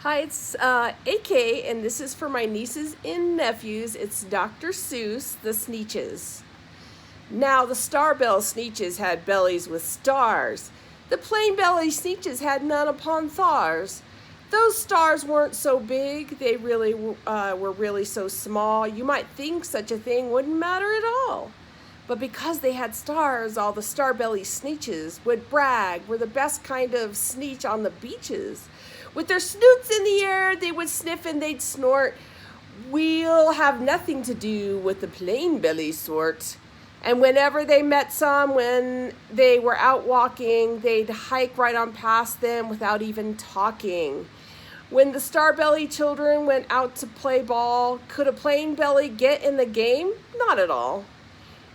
Hi, it's AK, and this is for my nieces and nephews. It's Dr. Seuss, the Sneetches. Now, the Starbell Sneetches had bellies with stars. The plain belly Sneetches had none upon thars. Those stars weren't so big, they really were really so small. You might think such a thing wouldn't matter at all. But because they had stars, all the Starbelly Sneetches would brag we're the best kind of Sneetch on the beaches. With their snoots in the air, they would sniff and they'd snort. We'll have nothing to do with the plain belly sort. And whenever they met some, when they were out walking, they'd hike right on past them without even talking. When the Starbelly children went out to play ball, could a plain belly get in the game? Not at all.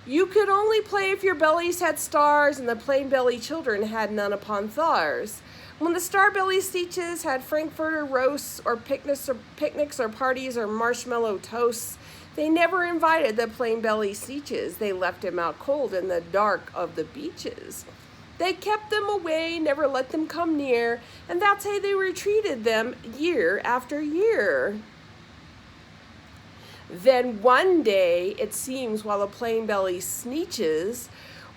You could only play if your bellies had stars and the plain belly children had none upon thars. When the Starbelly Sneetches had Frankfurter roasts or picnics or parties or marshmallow toasts, they never invited the plain belly Sneetches. They left them out cold in the dark of the beaches. They kept them away, never let them come near, and that's how they retreated them year after year. Then one day, it seems, while the plain belly Sneetches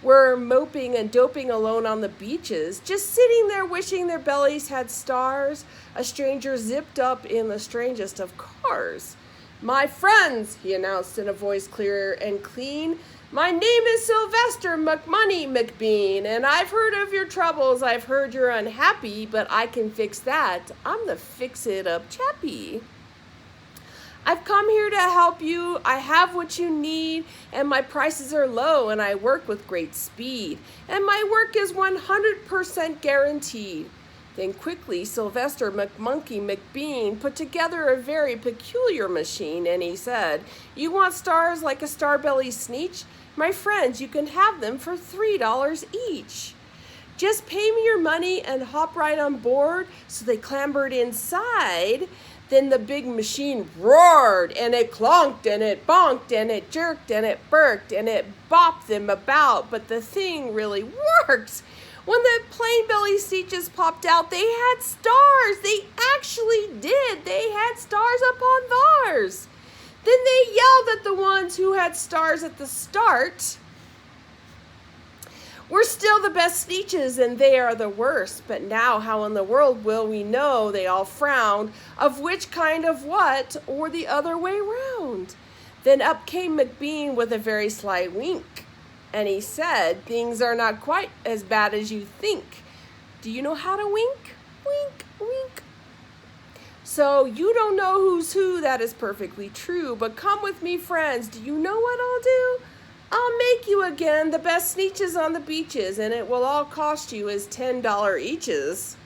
were moping and doping alone on the beaches, just sitting there wishing their bellies had stars, a stranger zipped up in the strangest of cars. "My friends," he announced in a voice clear and clean, "my name is Sylvester McMoney McBean, and I've heard of your troubles, I've heard you're unhappy, but I can fix that. I'm the fix-it-up chappie. I've come here to help you, I have what you need, and my prices are low, and I work with great speed, and my work is 100% guaranteed." Then quickly Sylvester McMonkey McBean put together a very peculiar machine, and he said, "You want stars like a Starbelly Sneetch? My friends, you can have them for $3 each. Just pay me your money and hop right on board." So they clambered inside. Then the big machine roared, and it clunked, and it bonked, and it jerked, and it burked, and it bopped them about, but the thing really worked. When the plain belly Sneetches popped out, they had stars. They actually did. They had stars upon thars. Then they yelled at the ones who had stars at the start. "We're still the best Sneetches, and they are the worst. But now how in the world will we know," they all frowned, "of which kind of what, or the other way round?" Then up came McBean with a very sly wink, and he said, "Things are not quite as bad as you think. Do you know how to wink? Wink, wink. So you don't know who's who, that is perfectly true. But come with me, friends, do you know what I'll do? I'll make you again the best Sneetches on the beaches, and it will all cost you as $10 eaches."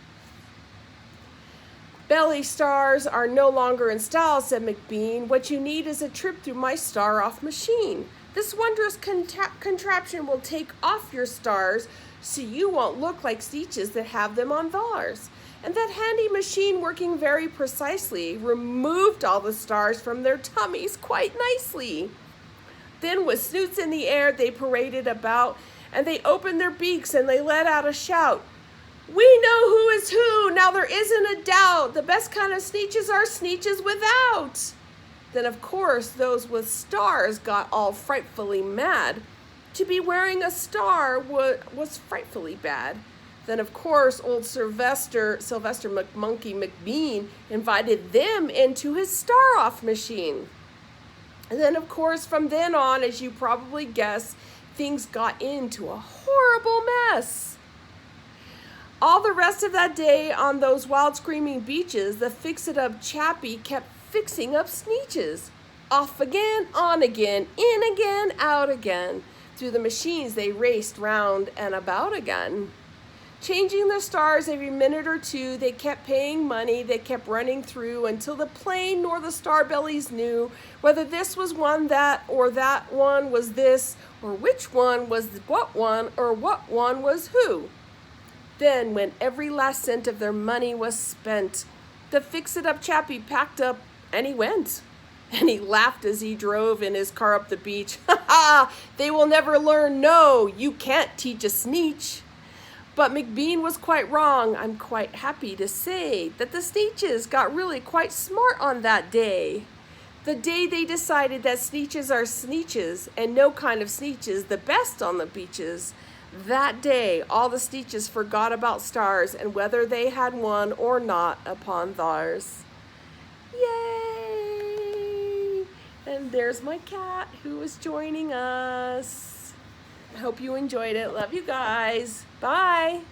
"Belly stars are no longer in style," said McBean. "What you need is a trip through my star-off machine. This wondrous contraption will take off your stars so you won't look like Sneetches that have them on thars. And that handy machine, working very precisely, removed all the stars from their tummies quite nicely. Then with snoots in the air, they paraded about, and they opened their beaks and they let out a shout. We know who is who, now there isn't a doubt. The best kind of Sneetches are Sneetches without." Then, of course, those with stars got all frightfully mad. To be wearing a star was frightfully bad. Then, of course, old Sylvester McMonkey McBean invited them into his star-off machine. And then, of course, from then on, as you probably guess, things got into a horrible mess. All the rest of that day on those wild screaming beaches, the fix-it-up chappie kept fixing up Sneetches. Off again, on again, in again, out again. Through the machines they raced round and about again. Changing the stars every minute or two, they kept paying money, they kept running through until the plain nor the Starbellies knew whether this was one that one was this, or which one was what one, or what one was who. Then, when every last cent of their money was spent, the fix-it-up chappie packed up and he went. And he laughed as he drove in his car up the beach. "Ha ha! They will never learn, no, you can't teach a Sneetch." But McBean was quite wrong. I'm quite happy to say that the Sneetches got really quite smart on that day. The day they decided that Sneetches are Sneetches and no kind of Sneetch is the best on the beaches. That day, all the Sneetches forgot about stars and whether they had won or not upon theirs. Yay! And there's my cat who is joining us. I hope you enjoyed it. Love you guys. Bye.